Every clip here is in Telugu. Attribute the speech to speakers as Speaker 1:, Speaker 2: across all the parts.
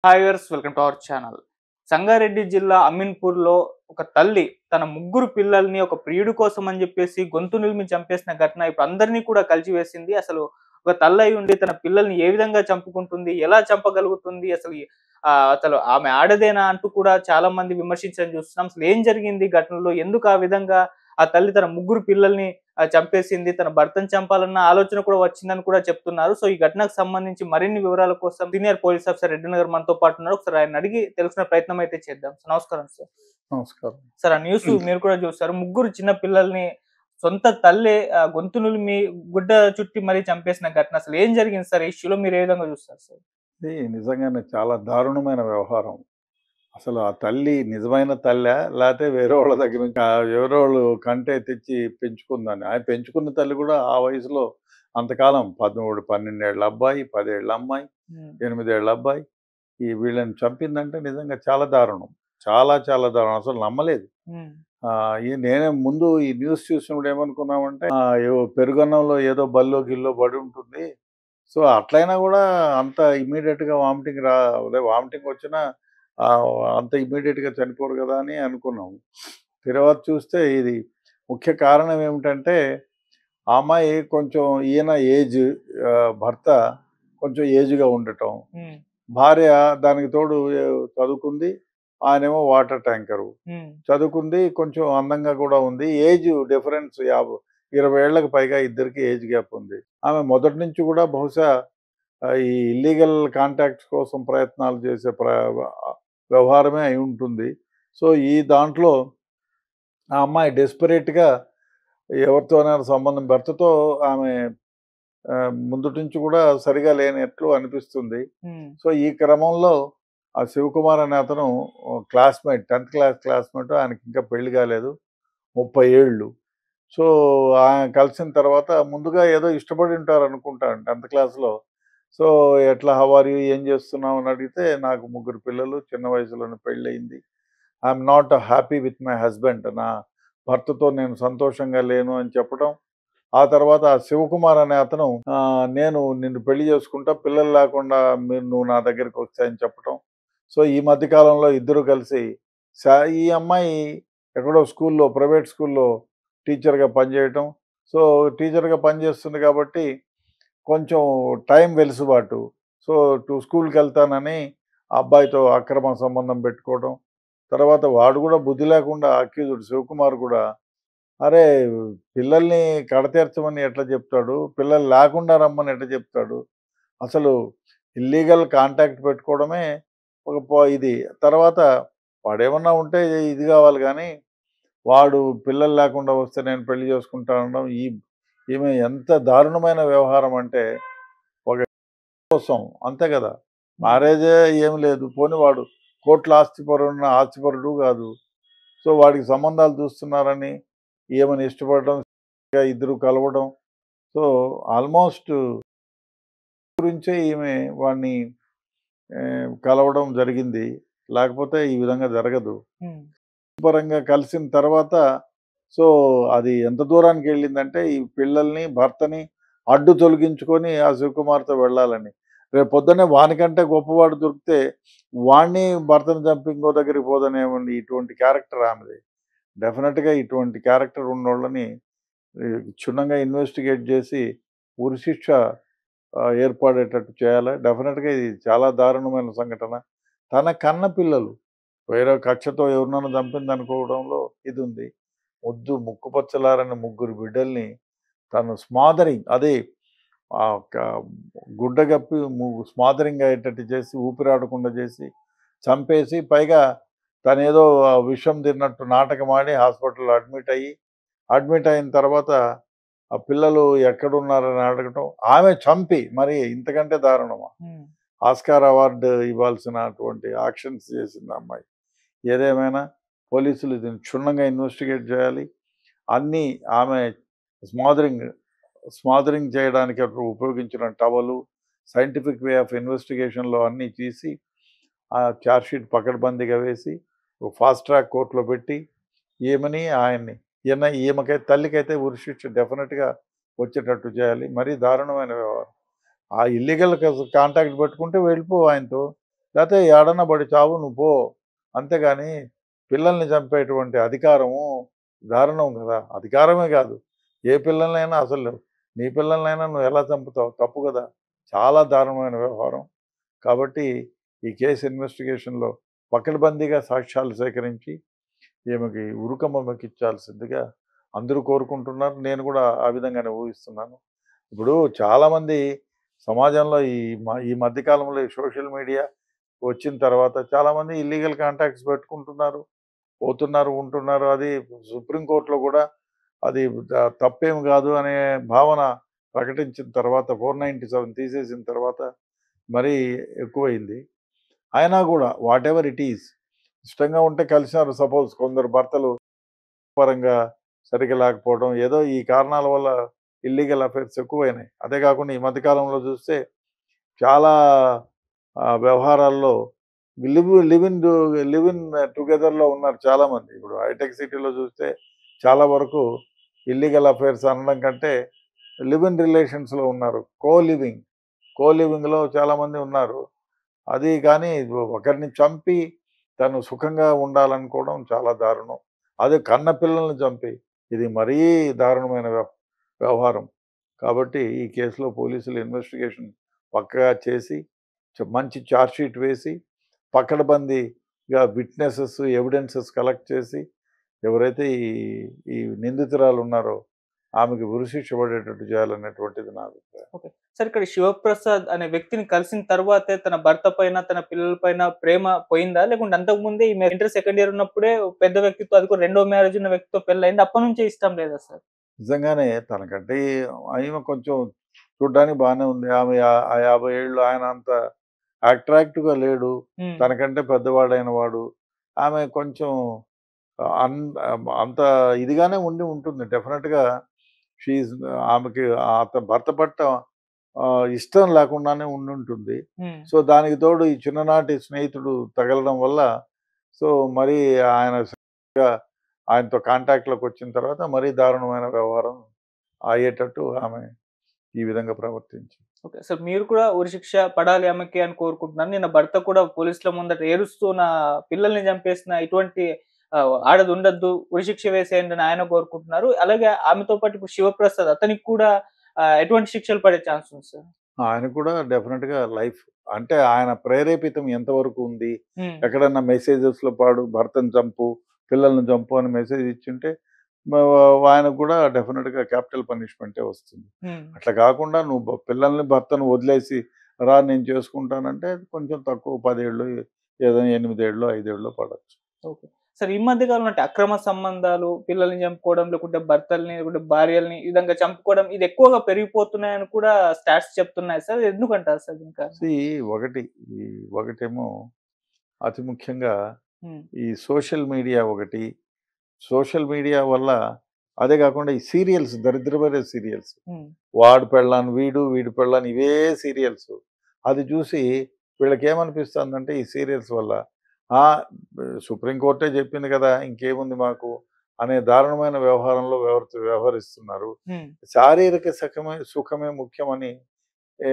Speaker 1: Hi viewers, welcome to our channel. Sangareddy జిల్లా అమీన్పూర్‌లో ఒక తల్లి తన ముగ్గురు పిల్లల్ని ఒక ప్రియుడి కోసం అని చెప్పేసి గొంతు నులిమి చంపేసిన ఘటన ఇప్పుడు అందరినీ కూడా కలిచివేసింది. అసలు ఒక తల్లయి ఉండి తన పిల్లల్ని ఏ విధంగా చంపుకుంటుంది? ఎలా చంపగలుగుతుంది? అసలు ఆమె ఆడదేనా అంటూ కూడా చాలా మంది విమర్శించడం చూస్తున్నాం. అసలు ఏం జరిగింది ఘటనలో? ఎందుకు ఆ విధంగా ఆ తల్లి తన ముగ్గురు పిల్లల్ని చంపేసింది? తన భర్తను చంపాలన్న ఆలోచన కూడా వచ్చిందని కూడా చెప్తున్నారు. సో, ఈ ఘటనకు సంబంధించి మరిన్ని వివరాల కోసం సీనియర్ పోలీస్ ఆఫీసర్ రెడ్డి గారు మనతో పాటు ఉన్నారు. ఒకసారి ఆయన్ని అడిగి తెలుసుకునే ప్రయత్నం అయితే చేద్దాం. సో, నమస్కారం సార్.
Speaker 2: నమస్కారం.
Speaker 1: సార్, ఆ న్యూస్ మీరు కూడా చూసారు. ముగ్గురు చిన్న పిల్లల్ని సొంత తల్లే గొంతు నులిమి గుడ్డ చుట్టి మరీ చంపేసిన ఘటన. అసలు ఏం జరిగింది సార్? ఈ ఇష్యూలో మీరు ఏ విధంగా చూస్తారు సార్?
Speaker 2: ఇది నిజంగానే చాలా దారుణమైన వ్యవహారం. అసలు ఆ తల్లి నిజమైన తల్లా? లేతే వేరేవాళ్ళ దగ్గర నుంచి వేరేవాళ్ళు కంటే తెచ్చి పెంచుకుందని. ఆయన పెంచుకున్న తల్లి కూడా ఆ వయసులో అంతకాలం 13, 12 ఏళ్ల అబ్బాయి, 10 ఏళ్ల అమ్మాయి,
Speaker 1: హ్మ్.
Speaker 2: 8 ఏళ్ల అబ్బాయి. వీళ్ళని చంపిందంటే నిజంగా చాలా దారుణం. చాలా చాలా దారుణం. అసలు నమ్మలేదు.
Speaker 1: హ్మ్.
Speaker 2: నేనే ముందు ఈ న్యూస్ చూసినప్పుడు ఏమనుకున్నామంటే ఏవో పెరుగన్నంలో ఏదో బల్లో గిల్లో పడి ఉంటుంది. సో, అట్లైనా గూడా అంత ఇమ్మీడియేట్‌గా అదే వామిటింగ్ వచ్చినా అంత ఇమ్మీడియేట్‌గా చనిపోరు గదా! అని అనుకున్నాం. తర్వాత చూస్తే ఇది ముఖ్య కారణం ఏమిటంటే, ఆ అమ్మాయి కొంచెం ఈయన ఏజ్ భర్త కొంచెం ఏజ్‌గా ఉండటం.
Speaker 1: హ్మ్.
Speaker 2: భార్య దానికి తోడు చదువుకుంది. ఆయనేమో వాటర్ ట్యాంకరు.
Speaker 1: హ్మ్.
Speaker 2: చదువుకుంది. కొంచెం అందంగా గూడా ఉంది. ఏజ్ డిఫరెన్స్ 20 ఏళ్లకు పైగా ఇద్దరికీ ఏజ్ గ్యాప్ ఉంది. ఆమె మొదటి నుంచి గూడా బహుశా ఈ ఇల్లీగల్ కాంటాక్ట్స్ కోసం ప్రయత్నాలు చేసే వ్యవహారమే అయుంటుంది. సో, ఈ దాంట్లో ఆ అమ్మాయి డెస్పరేట్‌గా ఎవరితోనైనా సంబంధం భర్తతో ఆమె ముందుటి నుంచి కూడా సరిగా లేనట్లు అనిపిస్తుంది.
Speaker 1: హ్మ్.
Speaker 2: సో, ఈ క్రమంలో ఆ శివకుమార్ అనే అతను క్లాస్‌మేట్ 10థ్ క్లాస్ క్లాస్‌మేట్. ఆయనకింకా పెళ్లి కాలేదు. 30 ఏళ్ళు. సో, ఆయన కలిసిన తర్వాత ముందుగా ఏదో ఇష్టపడి ఉంటారనుకుంటాను 10థ్ క్లాస్‌లో. సో, ఎట్లా హౌ ఆర్ యూ? ఏం చేస్తున్నావు? అని అడిగితే, నాకు ముగ్గురు పిల్లలు, చిన్న వయసులోనే పెళ్ళయింది. I'm not happy with my husband. నా భర్తతో నేను సంతోషంగా లేను అని చెప్పడం. ఆ తర్వాత ఆ శివకుమార్ అనే అతను నేను నిన్ను పెళ్లి చేసుకుంటా, పిల్లలు లేకుండా నువ్వు నా దగ్గరికొస్తే అని చెప్పటం. సో, ఈ మధ్య కాలంలో ఇద్దరు కలిసి ఈ అమ్మాయి ఎక్కడో స్కూల్‌లో, ప్రైవేట్ స్కూల్‌లో టీచర్‌గా పనిచేయటం. సో, టీచర్‌గా పనిచేస్తుంది కాబట్టి కొంచెం టైం వెసులుబాటు. సో, స్కూల్‌కెళ్తానని ఆ అబ్బాయితో అక్రమ సంబంధం పెట్టుకోవడం. తర్వాత వాడు కూడా బుద్ధి లేకుండా అక్యూజ్డ్ శివకుమార్ కూడా, అరే! పిల్లల్ని కడతేర్చమని ఎట్లా చెప్తాడు? పిల్లలు లేకుండా రమ్మని ఎట్లా చెప్తాడు? అసలు ఇల్లీగల్ కాంటాక్ట్ పెట్టుకోవడమే ఒక ఇది. తర్వాత వాడేమన్నా ఉంటే ఇది కావాలి గానీ, వాడు పిల్లలు లేకుండా వస్తే నేను పెళ్లి చేసుకుంటా అనడం. ఈమె ఎంత దారుణమైన వ్యవహారం అంటే, ఒక కోసం అంతే కదా!
Speaker 1: హ్మ్.
Speaker 2: మ్యారేజే ఏమి లేదు. పోనీ వాడు కోట్ల ఆస్తిపరుడు కాదు. సో, వాడికి సంబంధాలు చూస్తున్నారని ఈమెను ఇష్టపడడం, ఇద్దరు కలవడం. సో, ఆల్మోస్ట్ గురించే ఈమె వాడిని కలవడం జరిగింది. లేకపోతే ఈ విధంగా జరగదు.
Speaker 1: హ్మ్.
Speaker 2: పరంగా కలిసిన తర్వాత సో, అది ఎంత దూరానికెళ్ళిందంటే, ఈ పిల్లల్ని, భర్తని అడ్డు తొలగించుకొని ఆ శివకుమార్‌తో వెళ్ళాలని. రేపొద్దున్నే వానికంటే గొప్పవాడు దొరికితే, వాడిని భర్తను చంపి ఇంకో దగ్గరికి పోదనేవండి. ఇటువంటి క్యారెక్టర్ ఆమెది. డెఫినిట్‌గా ఇటువంటి క్యారెక్టర్ ఉన్నోళ్ళని క్షుణ్ణంగా ఇన్వెస్టిగేట్ చేసి ఉరిశిక్ష ఏర్పడేటట్టు చేయాలి. డెఫినిట్‌గా ఇది చాలా దారుణమైన సంఘటన. తన కన్న పిల్లలు వేరే కక్షతో ఎవరినైనా చంపిందనుకోవడంలో ఇదుంది. ముక్కుపచ్చలారని ముగ్గురు బిడ్డల్ని తను స్మాదరింగ్ అదే ఒక గుడ్డ కప్పి స్మాదరింగ్ అయ్యేటట్టు చేసి, ఊపిరాడకుండా చేసి, చంపేసి, పైగా తనేదో విషం తిన్నట్టు నాటకమాడి హాస్పిటల్‌లో అడ్మిట్ అయిన తర్వాత ఆ పిల్లలు ఎక్కడున్నారని అడగటం. ఆమె చంపి మరి ఇంతకంటే దారుణమా?
Speaker 1: హ్మ్.
Speaker 2: ఆస్కార్ అవార్డ్ ఇవ్వాల్సినటువంటి యాక్షన్స్ చేసింది ఆ అమ్మాయి. ఏదేమైనా పోలీసులు దీన్ని క్షుణ్ణంగా ఇన్వెస్టిగేట్ చేయాలి. అన్నీ ఆమె స్మాదరింగ్, స్మాదరింగ్ చేయడానికి అప్పుడు ఉపయోగించిన టవలు, సైంటిఫిక్ వే ఆఫ్ ఇన్వెస్టిగేషన్‌లో అన్నీ తీసి, ఆ చార్జ్‌షీట్ పకడ్బందీగా వేసి, ఫాస్ట్ ట్రాక్ కోర్ట్‌లో పెట్టి, ఈమెని, ఆయన్ని ఈమెకైతే తల్లికైతే ఉరిశిక్ష డెఫినిట్‌గా వచ్చేటట్టు చేయాలి. మరీ దారుణమైన వ్యవహారం. ఆ ఇల్లీగల్ కాంటాక్ట్ పెట్టుకుంటే వెళ్ళిపో ఆయనతో. లేకపోతే ఏడన్నా పడి చావు నువ్వు పో. అంతేగాని పిల్లల్ని చంపేటువంటి అధికారము దారుణం కదా! అధికారమే కాదు. ఏ పిల్లలనైనా అసలు నీ పిల్లలనైనా నువ్వు ఎలా చంపుతావు? తప్పు కదా! చాలా దారుణమైన వ్యవహారం. కాబట్టి ఈ కేసు ఇన్వెస్టిగేషన్‌లో పకడ్బందీగా సాక్ష్యాలు సేకరించి ఈమెకి ఉరుకమ్మకిచ్చాల్సిందిగా అందరూ కోరుకుంటున్నారు. నేను కూడా ఆ విధంగానే ఊహిస్తున్నాను. ఇప్పుడు చాలామంది సమాజంలో ఈ మధ్య కాలంలో ఈ సోషల్ మీడియా వచ్చిన తర్వాత చాలామంది ఇల్లీగల్ కాంటాక్ట్స్ పెట్టుకుంటున్నారు. పోతున్నారు, ఉంటున్నారు. అది సుప్రీంకోర్టులో కూడా అది తప్పేమి కాదు అనే భావన ప్రకటించిన తర్వాత 497 తీసేసిన తర్వాత మరీ ఎక్కువైంది. అయినా కూడా వాటెవర్ ఇట్ ఈస్ ఇష్టంగా ఉంటే కలిసినారు. సపోజ్ కొందరు భర్తలు పరంగా సరిగ్గా లేకపోవడం, ఏదో ఈ కారణాల వల్ల ఇల్లీగల్ అఫైర్స్ ఎక్కువైనాయి. అదే కాకుండా ఈ మధ్య కాలంలో చూస్తే చాలా వ్యవహారాల్లో లివ్ ఇన్ టుగెదర్‌లో ఉన్నారు చాలామంది. ఇప్పుడు హైటెక్ సిటీలో చూస్తే చాలా వరకు ఇల్లీగల్ అఫైర్స్ అనడం కంటే లివ్ ఇన్ రిలేషన్స్‌లో ఉన్నారు. కో లివింగ్‌లో చాలామంది ఉన్నారు. అది కానీ ఒకరిని చంపి తను సుఖంగా ఉండాలనుకోవడం చాలా దారుణం. అదే కన్న పిల్లల్ని చంపి ఇది మరీ దారుణమైన వ్యవహారం. కాబట్టి ఈ కేసులో పోలీసులు ఇన్వెస్టిగేషన్ పక్కగా చేసి మంచి ఛార్జ్ షీట్ వేసి పకడ్బందీగా విట్నెసెస్, ఎవిడెన్సెస్ కలెక్ట్ చేసి ఎవరైతే ఈ నిందితురాలు ఉన్నారో ఆమెకు ఉరిశిక్ష పడేటట్టు చేయాలనేటువంటిది నా అభిప్రాయం.
Speaker 1: ఓకే. సార్ ఇక్కడ శివప్రసాద్ అనే వ్యక్తిని కలిసిన తర్వాతే తన భర్త పైన, తన పిల్లల పైన ప్రేమ పోయిందా? లేకుంటే అంతకుముందే ఈమె ఇంటర్ సెకండ్ ఇయర్ ఉన్నప్పుడే పెద్ద వ్యక్తితో, అది కూడా రెండో మ్యారేజ్ ఉన్న వ్యక్తితో పెళ్లయింది. అప్పటినుంచే ఇష్టం లేదా సార్?
Speaker 2: నిజంగానే తనకంటే ఈమె కొంచెం చూడ్డానికి బానే ఉంది. ఆమె 50 ఏళ్ళు, ఆయన అంత అట్రాక్టివ్‌గా లేడు.
Speaker 1: హ్మ్.
Speaker 2: తనకంటే పెద్దవాడైన వాడు. ఆమె కొంచెం అన్ అంత ఇదిగానే ఉంటుంది. డెఫినిట్‌గా షీ ఈజ్ ఆమెకి భర్త పట్ల ఇష్టం లేకుండానే ఉండుంటుంది.
Speaker 1: హ్మ్.
Speaker 2: సో, దానికి తోడు ఈ చిన్ననాటి స్నేహితుడు తగలడం వల్ల సో, మరి ఆయన ఆయనతో కాంటాక్ట్‌లోకి వచ్చిన తర్వాత మరీ దారుణమైన వ్యవహారం అయ్యేటట్టు ఆమె ఈ విధంగా ప్రవర్తించింది.
Speaker 1: ఓకే. సో మీరు కూడా ఉరిశిక్ష పడాలి ఆమెకి అని కోరుకుంటున్నాను. నిన్న భర్త కూడా పోలీసుల ముందట ఏడుస్తూ నా పిల్లల్ని చంపేసిన ఇటువంటి ఆడది ఉండొద్దు, ఉరిశిక్ష వేసేయండి అని ఆయన కోరుకుంటున్నారు. అలాగే ఆమెతో పాటు ఇప్పుడు శివప్రసాద్ అతనికి కూడా ఎటువంటి శిక్షలు పడే ఛాన్స్ ఉంది సార్?
Speaker 2: ఆయన కూడా డెఫినిట్‌గా లైఫ్ అంటే ఆయన ప్రేరేపితం ఎంతవరకు ఉంది?
Speaker 1: హ్మ్.
Speaker 2: ఎక్కడన్నా మెసేజెస్‌లో భర్తను చంపు, పిల్లల్ని చంపు అని మెసేజ్ ఇచ్చుంటే మ ఆయనకు కూడా డెఫినిట్‌గా క్యాపిటల్ పనిష్మెంటే వస్తుంది.
Speaker 1: హ్మ్.
Speaker 2: అట్లా కాకుండా నువ్వు పిల్లల్ని, భర్తను వదిలేసి రా నేను చేసుకుంటానంటే కొంచెం తక్కువ 10 ఏళ్ళు, ఏదైనా 8 ఏళ్ళో, 5 ఏళ్ళో పడొచ్చు.
Speaker 1: ఓకే. సార్ ఈ మధ్య కాలంలో అంటే అక్రమ సంబంధాలు, పిల్లల్ని చంపుకోవడం, లేకుంటే భర్తల్ని, లేకుంటే భార్యల్ని ఈ విధంగా చంపుకోవడం ఇది ఎక్కువగా పెరిగిపోతున్నాయని కూడా స్టాట్స్ చెప్తున్నాయి సార్. ఎందుకంటారు సార్ ఇంకా?
Speaker 2: సీ ఒకటి ఈ ఒకటేమో అతి ముఖ్యంగా
Speaker 1: హ్మ్.
Speaker 2: ఈ సోషల్ మీడియా ఒకటి. సోషల్ మీడియా వల్ల అదే కాకుండా ఈ సీరియల్స్ దరిద్రమైన సీరియల్స్.
Speaker 1: హ్మ్.
Speaker 2: వాడు పెళ్ళాను వీడు, వీడి పెళ్ళాను ఇవే సీరియల్స్. అది చూసి వీళ్ళకేమనిపిస్తుందంటే ఈ సీరియల్స్ వల్ల ఆ! సుప్రీం కోర్టే చెప్పింది కదా! ఇంకేముంది మాకు అనే దారుణమైన వ్యవహారంలో వ్యవహరిస్తున్నారు.
Speaker 1: హ్మ్.
Speaker 2: శారీరక సుఖమే ముఖ్యమని ఏ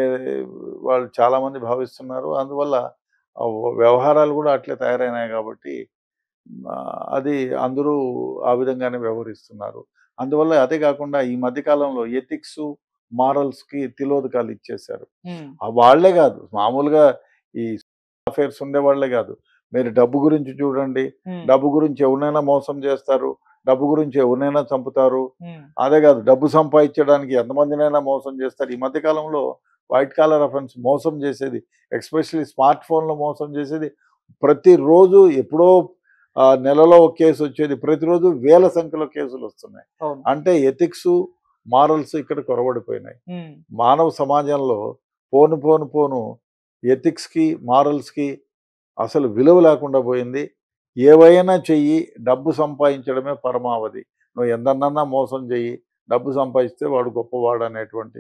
Speaker 2: వాళ్ళు చాలామంది భావిస్తున్నారు. అందువల్ల వ్యవహారాలు కూడా అట్లే తయారైనాయి కాబట్టి అది అందరూ ఆ విధంగానే వ్యవహరిస్తున్నారు. అందువల్ల అదే కాకుండా ఈ మధ్య కాలంలో ఎథిక్సు, మారల్స్‌కి తిలోదకాలు ఇచ్చేశారు.
Speaker 1: హ్మ్.
Speaker 2: వాళ్ళే కాదు మామూలుగా ఈ అఫైర్స్ ఉండేవాళ్ళే కాదు. మీరు డబ్బు గురించి చూడండి.
Speaker 1: హ్మ్.
Speaker 2: డబ్బు గురించి ఎవరినైనా మోసం చేస్తారు. డబ్బు గురించి ఎవరినైనా చంపుతారు.
Speaker 1: హ్మ్.
Speaker 2: అదే కాదు డబ్బు సంపాదించడానికి ఎంతమందినైనా మోసం చేస్తారు. ఈ మధ్య కాలంలో వైట్ కాలర్ అఫెన్స్ మోసం చేసేది ఎస్పెషల్లీ స్మార్ట్ ఫోన్‌లో మోసం చేసేది ప్రతిరోజు ఎప్పుడో నెలలో ఒక కేసు వచ్చేది. ప్రతిరోజు వేల సంఖ్యలో కేసులొస్తున్నాయి.
Speaker 1: అవును.
Speaker 2: అంటే ఎథిక్సు, మారల్స్ ఇక్కడ కొరవడిపోయినాయి.
Speaker 1: హ్మ్.
Speaker 2: మానవ సమాజంలో పోను ఎథిక్స్‌కి, మారల్స్‌కి అసలు విలువ లేకుండా పోయింది. ఏవైనా చెయ్యి, డబ్బు సంపాదించడమే పరమావధి. నువ్వు ఎందరినన్నా మోసం చెయ్యి, డబ్బు సంపాదిస్తే వాడు గొప్పవాడనేటువంటి